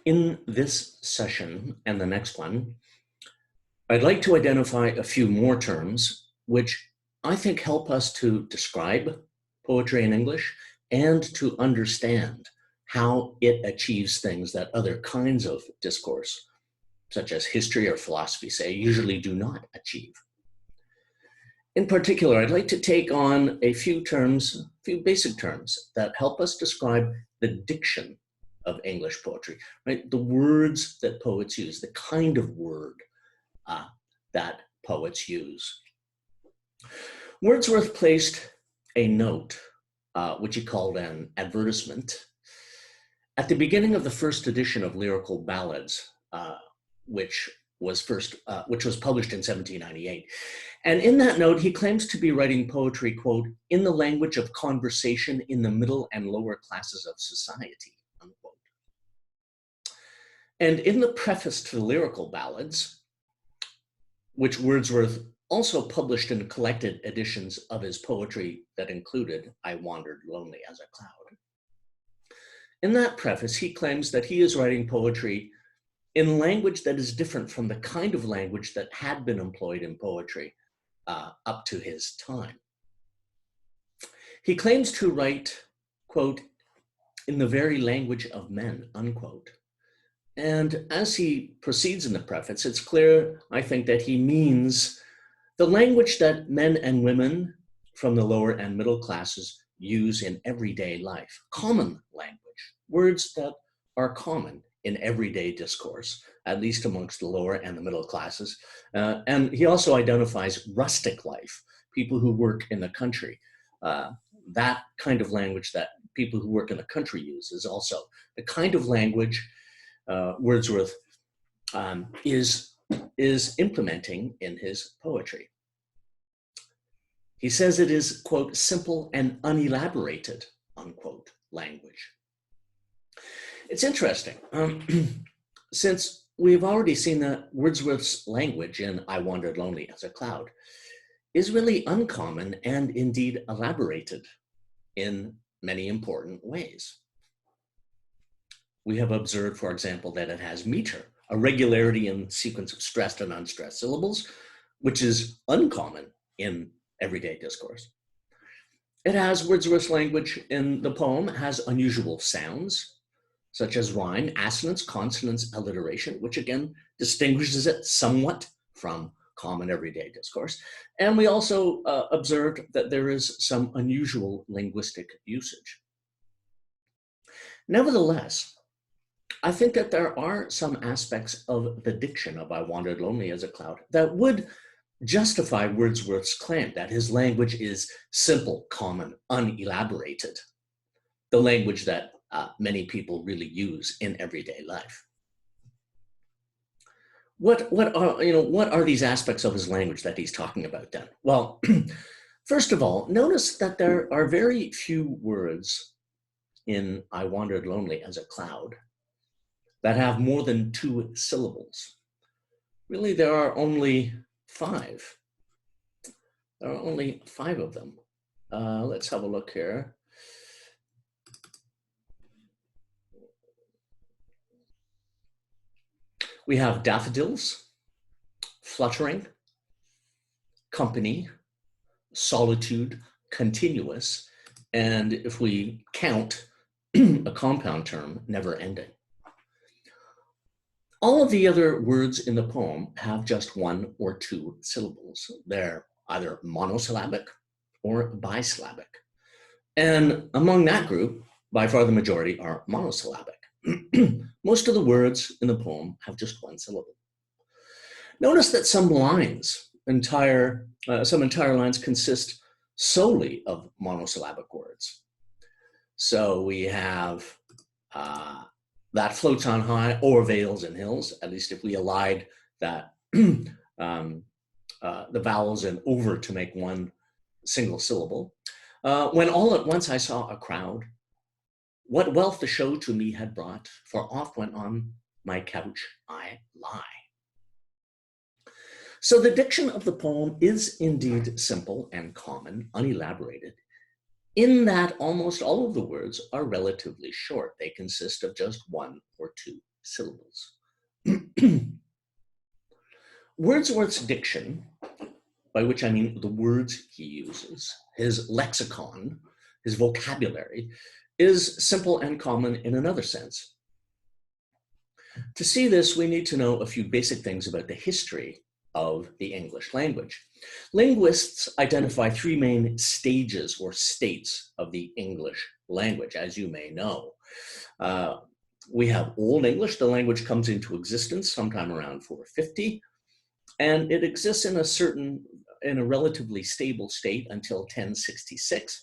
In this session and the next one, I'd like to identify a few more terms which I think help us to describe poetry in English and to understand how it achieves things that other kinds of discourse, such as history or philosophy, say, usually do not achieve. In particular, I'd like to take on a few basic terms that help us describe the diction of English poetry, right? The words that poets use, the kind of word that poets use. Wordsworth placed a note, which he called an advertisement, at the beginning of the first edition of Lyrical Ballads, which was published in 1798. And in that note, he claims to be writing poetry, quote, in the language of conversation in the middle and lower classes of society, unquote. And in the preface to the Lyrical Ballads, which Wordsworth also published in collected editions of his poetry that included I Wandered Lonely as a Cloud. In that preface, he claims that he is writing poetry in language that is different from the kind of language that had been employed in poetry up to his time. He claims to write, quote, in the very language of men, unquote. And as he proceeds in the preface, it's clear, I think, that he means the language that men and women from the lower and middle classes use in everyday life, common language, words that are common in everyday discourse, at least amongst the lower and the middle classes. And he also identifies rustic life, people who work in the country. That kind of language that people who work in the country use is also the kind of language Wordsworth is implementing in his poetry. He says it is, quote, simple and unelaborated, unquote, language. It's interesting, since we've already seen that Wordsworth's language in I Wandered Lonely as a Cloud is really uncommon and indeed elaborated in many important ways. We have observed, for example, that it has meter, a regularity in sequence of stressed and unstressed syllables, which is uncommon in everyday discourse. It has Wordsworth's language in the poem has unusual sounds, such as rhyme, assonance, consonance, alliteration, which again distinguishes it somewhat from common everyday discourse. And we also observed that there is some unusual linguistic usage. Nevertheless, I think that there are some aspects of the diction of I Wandered Lonely as a Cloud that would justify Wordsworth's claim that his language is simple, common, unelaborated, the language that many people really use in everyday life. What are these aspects of his language that he's talking about then? Well, first of all, notice that there are very few words in I Wandered Lonely as a Cloud that have more than 2 syllables. Really, there are only 5. There are only 5 of them. Let's have a look here. We have daffodils, fluttering, company, solitude, continuous, and if we count, a compound term, never ending. All of the other words in the poem have just 1 or 2 syllables. They're either monosyllabic or bisyllabic. And among that group, by far the majority are monosyllabic. Most of the words in the poem have just 1 syllable. Notice that some entire lines consist solely of monosyllabic words. So we have that floats on high or veils in hills, at least if we allied that the vowels and over to make 1 single syllable. When all at once I saw a crowd, what wealth the show to me had brought, for oft went on my couch I lie. So the diction of the poem is indeed simple and common, unelaborated, in that almost all of the words are relatively short. They consist of just 1 or 2 syllables. Wordsworth's diction, by which I mean the words he uses, his lexicon, his vocabulary, is simple and common in another sense. To see this, we need to know a few basic things about the history of the English language. Linguists identify three main stages or states of the English language, as you may know. We have Old English. The language comes into existence sometime around 450, and it exists in a relatively stable state until 1066.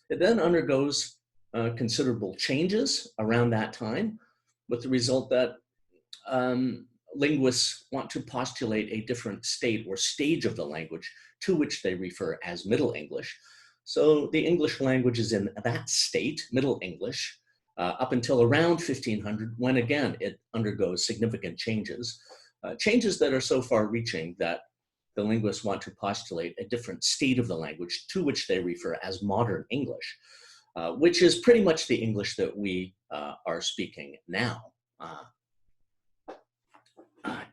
It then undergoes considerable changes around that time, with the result that linguists want to postulate a different state or stage of the language to which they refer as Middle English. So the English language is in that state, Middle English, up until around 1500, when again it undergoes significant changes, changes that are so far-reaching that the linguists want to postulate a different state of the language to which they refer as Modern English, which is pretty much the English that we are speaking now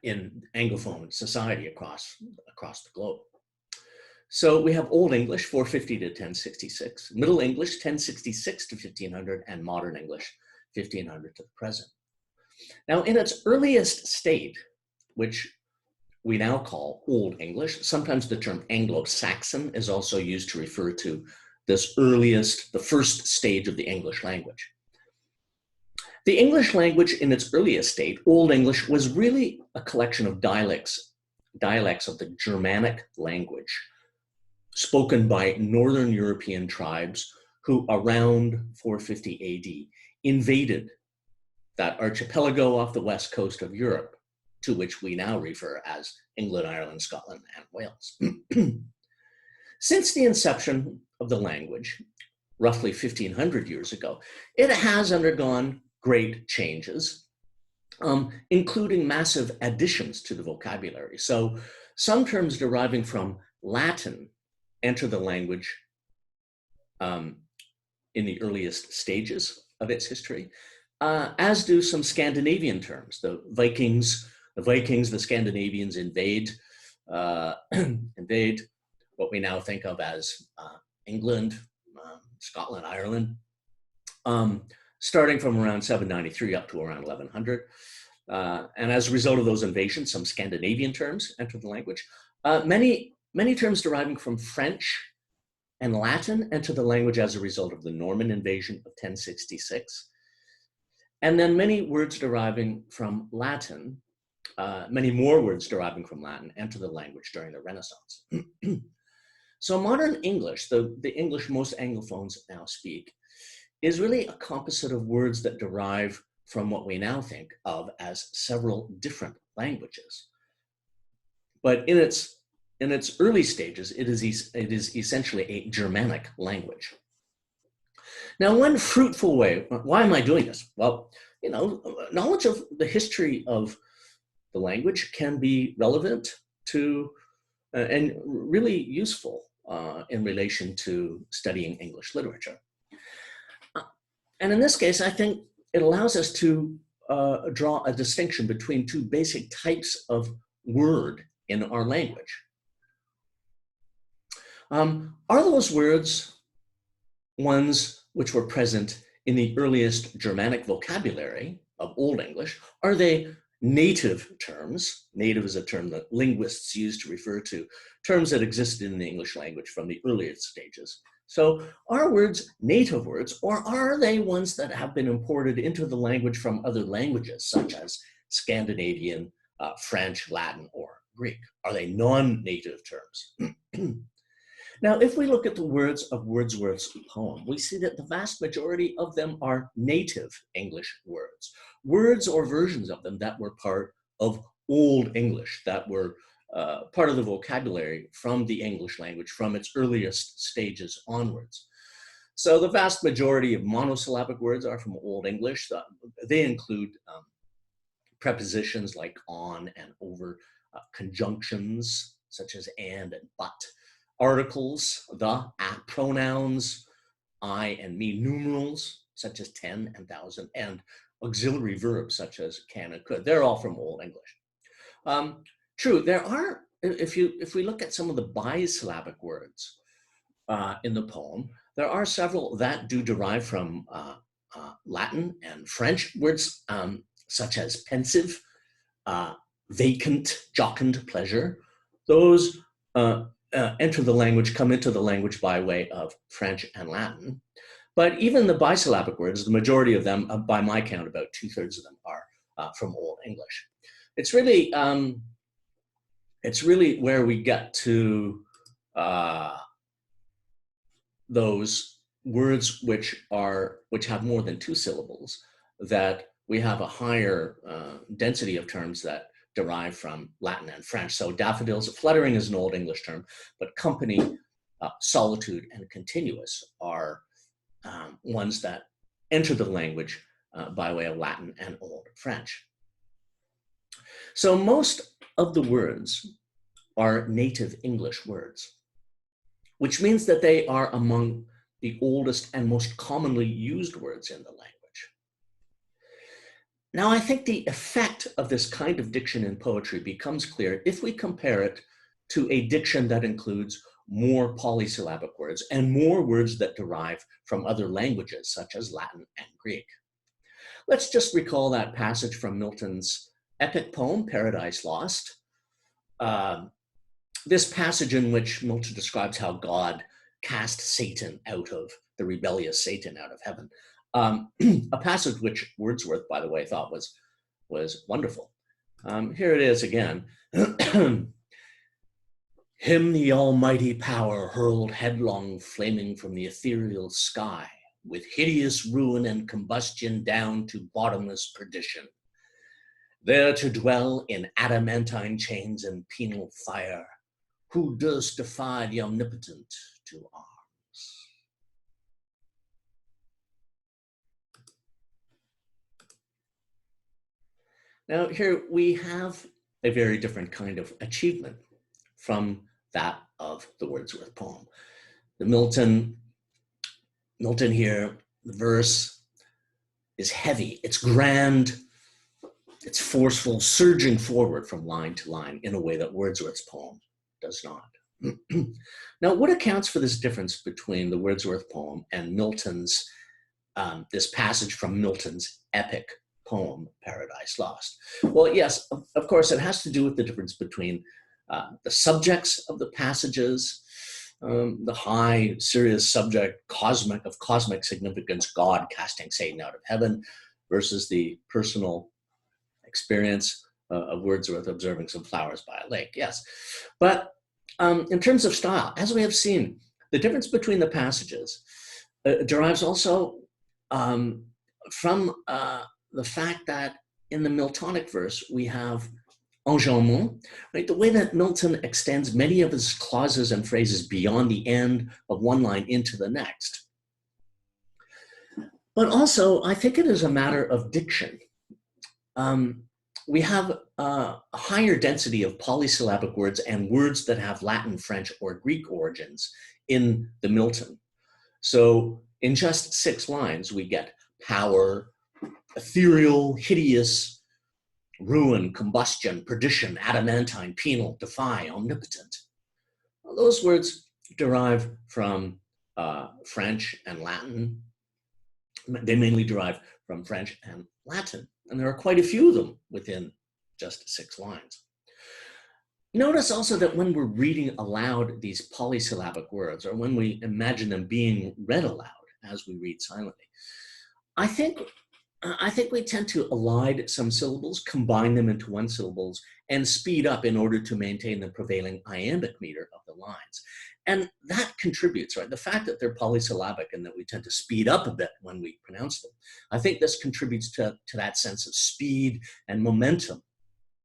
in Anglophone society across the globe. So we have Old English, 450 to 1066, Middle English, 1066 to 1500, and Modern English, 1500 to the present. Now, in its earliest state, which we now call Old English, sometimes the term Anglo-Saxon is also used to refer to this earliest, the first stage of the English language. The English language in its earliest state, Old English, was really a collection of dialects of the Germanic language, spoken by Northern European tribes who around 450 AD invaded that archipelago off the west coast of Europe, to which we now refer as England, Ireland, Scotland, and Wales. Since the inception of the language, roughly 1500 years ago, it has undergone great changes, including massive additions to the vocabulary. So some terms deriving from Latin enter the language in the earliest stages of its history, as do some Scandinavian terms. The Vikings, the Scandinavians invade what we now think of as England, Scotland, Ireland, starting from around 793 up to around 1100. And as a result of those invasions, some Scandinavian terms enter the language. Many terms deriving from French and Latin enter the language as a result of the Norman invasion of 1066. And then many words deriving from Latin, many more words deriving from Latin enter the language during the Renaissance. So modern English, the English most Anglophones now speak, is really a composite of words that derive from what we now think of as several different languages. But in its early stages, it is essentially a Germanic language. Now, one fruitful way, why am I doing this? Well, knowledge of the history of the language can be relevant to and really useful in relation to studying English literature. And in this case, I think it allows us to draw a distinction between two basic types of word in our language. Are those words ones which were present in the earliest Germanic vocabulary of Old English? Are they native terms? Native is a term that linguists use to refer to terms that existed in the English language from the earliest stages. So are words native words, or are they ones that have been imported into the language from other languages, such as Scandinavian, French, Latin, or Greek? Are they non-native terms? Now, if we look at the words of Wordsworth's poem, we see that the vast majority of them are native English words, words or versions of them that were part of Old English, that were part of the vocabulary from the English language from its earliest stages onwards. So the vast majority of monosyllabic words are from Old English. They include prepositions like on and over, conjunctions such as and but, articles, the, at, pronouns, I and me, numerals such as 10 and 1,000, and auxiliary verbs such as can and could. They're all from Old English. True, there are, if we look at some of the bisyllabic words in the poem, there are several that do derive from Latin and French words, such as pensive, vacant, jocund, pleasure. Those enter the language, come into the language by way of French and Latin. But even the bisyllabic words, the majority of them, by my count, about 2/3 of them are from Old English. It's really where we get to those words which have more than 2 syllables, that we have a higher density of terms that derive from Latin and French. So daffodils, fluttering is an Old English term, but company, solitude, and continuous are ones that enter the language by way of Latin and Old French. So most of the words are native English words, which means that they are among the oldest and most commonly used words in the language. Now, I think the effect of this kind of diction in poetry becomes clear if we compare it to a diction that includes more polysyllabic words and more words that derive from other languages, such as Latin and Greek. Let's just recall that passage from Milton's epic poem, Paradise Lost. This passage in which Milton describes how God cast Satan out of, the rebellious Satan out of heaven. A passage which Wordsworth, by the way, thought was wonderful. Here it is again. Him the almighty power hurled headlong, flaming from the ethereal sky, with hideous ruin and combustion down to bottomless perdition, there to dwell in adamantine chains and penal fire, who durst defy the omnipotent to arms. Now here we have a very different kind of achievement from that of the Wordsworth poem. The Milton here, the verse is heavy, it's grand, it's forceful, surging forward from line to line in a way that Wordsworth's poem does not. Now, what accounts for this difference between the Wordsworth poem and Milton's, this passage from Milton's epic poem, Paradise Lost? Well, yes, of course, it has to do with the difference between the subjects of the passages, the high, serious subject, cosmic significance, God casting Satan out of heaven, versus the personal experience of Wordsworth observing some flowers by a lake. Yes, but in terms of style, as we have seen, the difference between the passages derives also from the fact that in the Miltonic verse, we have enjambment, right? The way that Milton extends many of his clauses and phrases beyond the end of one line into the next. But also, I think it is a matter of diction. We have a higher density of polysyllabic words and words that have Latin, French, or Greek origins in the Milton. So in just 6 lines, we get power, ethereal, hideous, ruin, combustion, perdition, adamantine, penal, defy, omnipotent. Well, those words derive from French and Latin. They mainly derive from French and Latin, and there are quite a few of them within just 6 lines. Notice also that when we're reading aloud these polysyllabic words, or when we imagine them being read aloud as we read silently, I think we tend to elide some syllables, combine them into one syllables, and speed up in order to maintain the prevailing iambic meter of the lines. And that contributes, right? The fact that they're polysyllabic and that we tend to speed up a bit when we pronounce them, I think this contributes to that sense of speed and momentum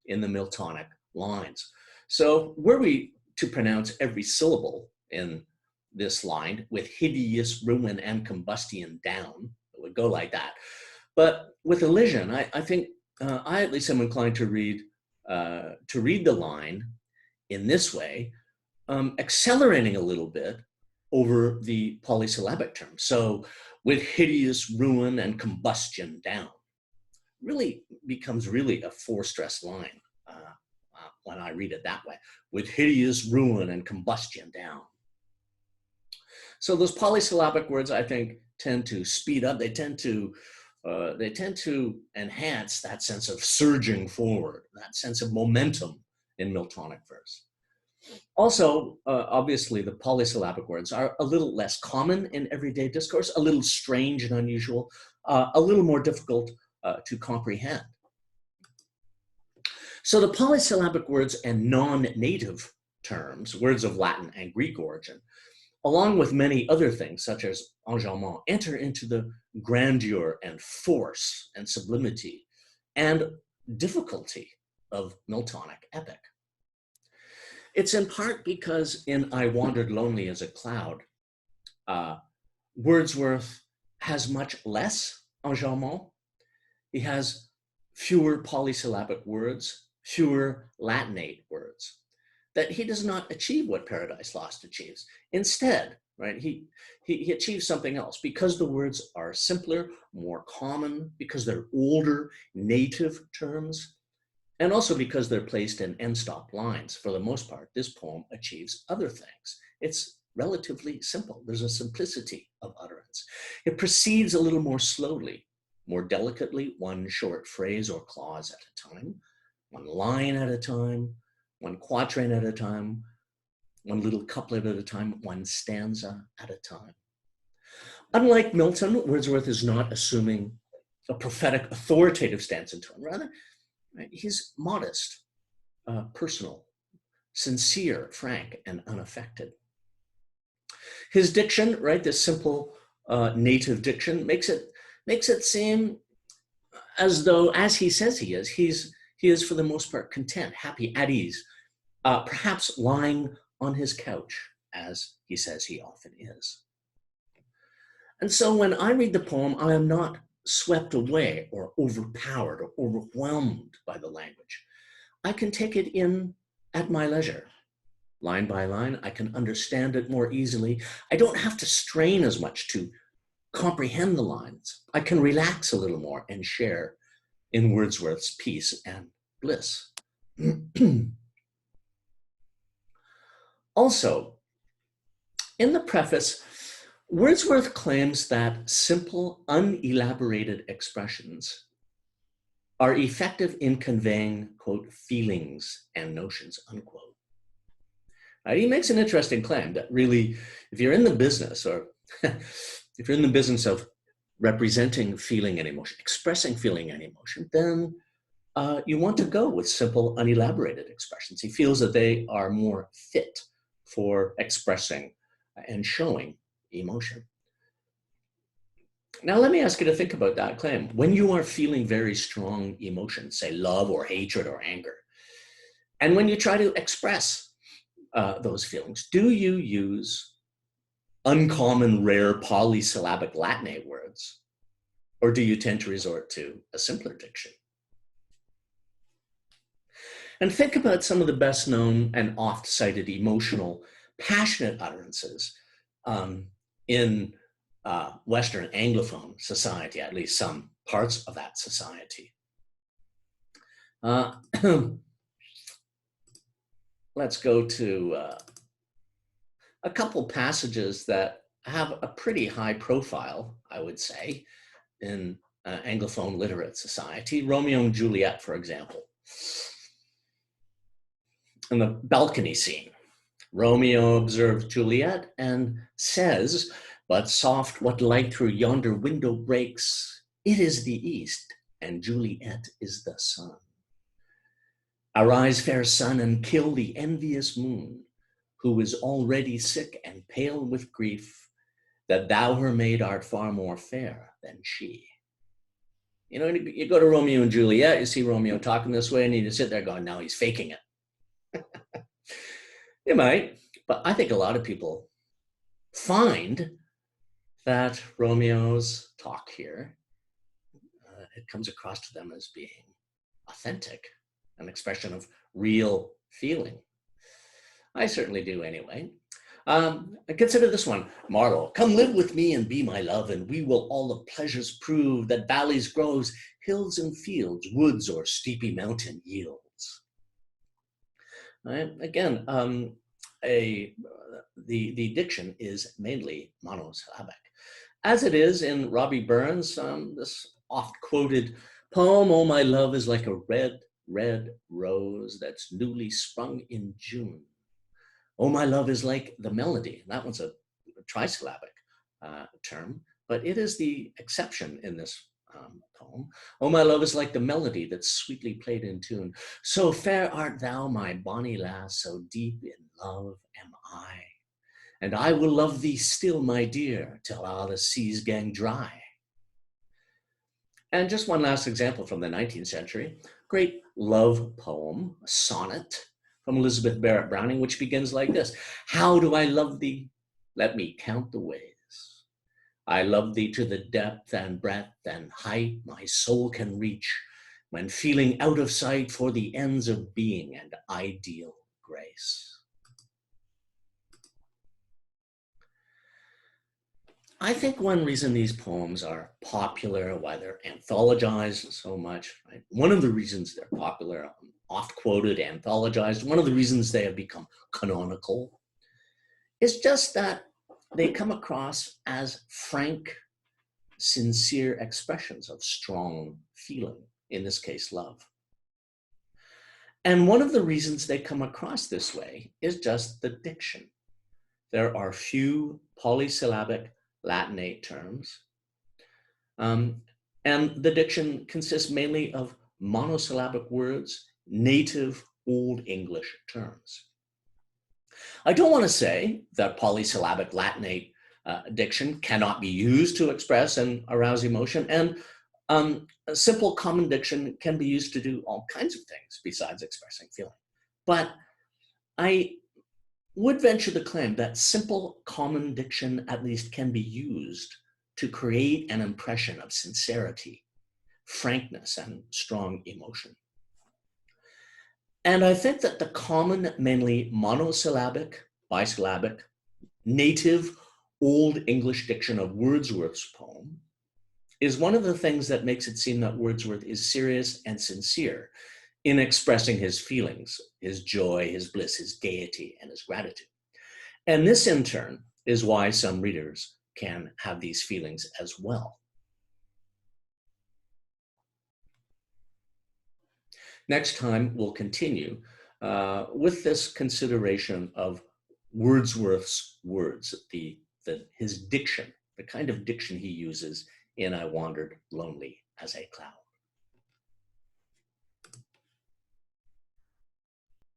in the Miltonic lines. So were we to pronounce every syllable in this line with hideous, ruin, and combustion down, it would go like that. But with elision, I think I at least am inclined to read the line in this way, accelerating a little bit over the polysyllabic term. So with hideous, ruin, and combustion down. really becomes really a four-stress line when I read it that way, with hideous ruin and combustion down. So those polysyllabic words, I think, tend to speed up. They tend to enhance that sense of surging forward, that sense of momentum in Miltonic verse. Also, obviously, the polysyllabic words are a little less common in everyday discourse, a little strange and unusual, a little more difficult to comprehend. So the polysyllabic words and non-native terms, words of Latin and Greek origin, along with many other things such as enjambment, enter into the grandeur and force and sublimity and difficulty of Miltonic epic. It's in part because in I Wandered Lonely as a Cloud, Wordsworth has much less enjambment. He has fewer polysyllabic words, fewer Latinate words, that he does not achieve what Paradise Lost achieves. Instead, right, he achieves something else because the words are simpler, more common, because they're older, native terms, and also because they're placed in end-stop lines. For the most part, this poem achieves other things. It's relatively simple. There's a simplicity of utterance. It proceeds a little more slowly, more delicately, one short phrase or clause at a time, one line at a time, one quatrain at a time, one little couplet at a time, one stanza at a time. Unlike Milton, Wordsworth is not assuming a prophetic, authoritative stance in tone. Rather, right, he's modest, personal, sincere, frank, and unaffected. His diction, right, this simple native diction, makes it seem as though, as he says he is for the most part content, happy, at ease, perhaps lying on his couch, as he says he often is. And so when I read the poem, I am not swept away or overpowered or overwhelmed by the language. I can take it in at my leisure. Line by line, I can understand it more easily. I don't have to strain as much to comprehend the lines. I can relax a little more and share in Wordsworth's peace and bliss. Also, in the preface, Wordsworth claims that simple, unelaborated expressions are effective in conveying, quote, feelings and notions, unquote. He makes an interesting claim that really, if you're in the business, or if you're in the business of representing feeling and emotion, expressing feeling and emotion, then you want to go with simple, unelaborated expressions. He feels that they are more fit for expressing and showing emotion. Now, let me ask you to think about that claim. When you are feeling very strong emotions, say love or hatred or anger, and when you try to express those feelings, do you use uncommon, rare, polysyllabic Latinate words, or do you tend to resort to a simpler diction? And think about some of the best known and oft cited emotional, passionate utterances in Western Anglophone society, at least some parts of that society. Let's go to a couple passages that have a pretty high profile, I would say, in Anglophone literate society. Romeo and Juliet, for example. In the balcony scene, Romeo observes Juliet and says, "But soft, what light through yonder window breaks? It is the east, and Juliet is the sun. Arise, fair sun, and kill the envious moon, who is already sick and pale with grief, that thou her maid art far more fair than she." You know, you go to Romeo and Juliet, you see Romeo talking this way, and you just sit there going, "No, he's faking it." You might, but I think a lot of people find that Romeo's talk here, it comes across to them as being authentic, an expression of real feeling. I certainly do anyway. Consider this one. Marlowe, come live with me and be my love, and we will all the pleasures prove that valleys, groves, hills and fields, woods or steepy mountain yields. Right? Again, the diction is mainly monosyllabic, as it is in Robbie Burns' this oft-quoted poem, "Oh, my love is like a red, red rose that's newly sprung in June. Oh, my love is like the melody." That one's a trisyllabic term, but it is the exception in this poem. "Oh, my love is like the melody that's sweetly played in tune. So fair art thou, my bonny lass, so deep in love am I. And I will love thee still, my dear, till all the seas gang dry." And just one last example from the 19th century, great love poem, a sonnet from Elizabeth Barrett Browning, which begins like this: "How do I love thee? Let me count the ways. I love thee to the depth and breadth and height my soul can reach, when feeling out of sight for the ends of being and ideal grace." I think one reason these poems are popular, why they're anthologized so much, right? One of the reasons they're popular, oft-quoted, anthologized, one of the reasons they have become canonical is just that they come across as frank, sincere expressions of strong feeling, in this case, love. And one of the reasons they come across this way is just the diction. There are few polysyllabic Latinate terms, and the diction consists mainly of monosyllabic words, native Old English terms. I don't want to say that polysyllabic Latinate diction cannot be used to express and arouse emotion, and a simple common diction can be used to do all kinds of things besides expressing feeling. But I would venture to claim that simple common diction at least can be used to create an impression of sincerity, frankness, and strong emotion. And I think that the common, mainly monosyllabic, bisyllabic, native Old English diction of Wordsworth's poem is one of the things that makes it seem that Wordsworth is serious and sincere in expressing his feelings, his joy, his bliss, his gaiety, and his gratitude. And this, in turn, is why some readers can have these feelings as well. Next time, we'll continue with this consideration of Wordsworth's words, his diction, the kind of diction he uses in "I Wandered Lonely as a Cloud."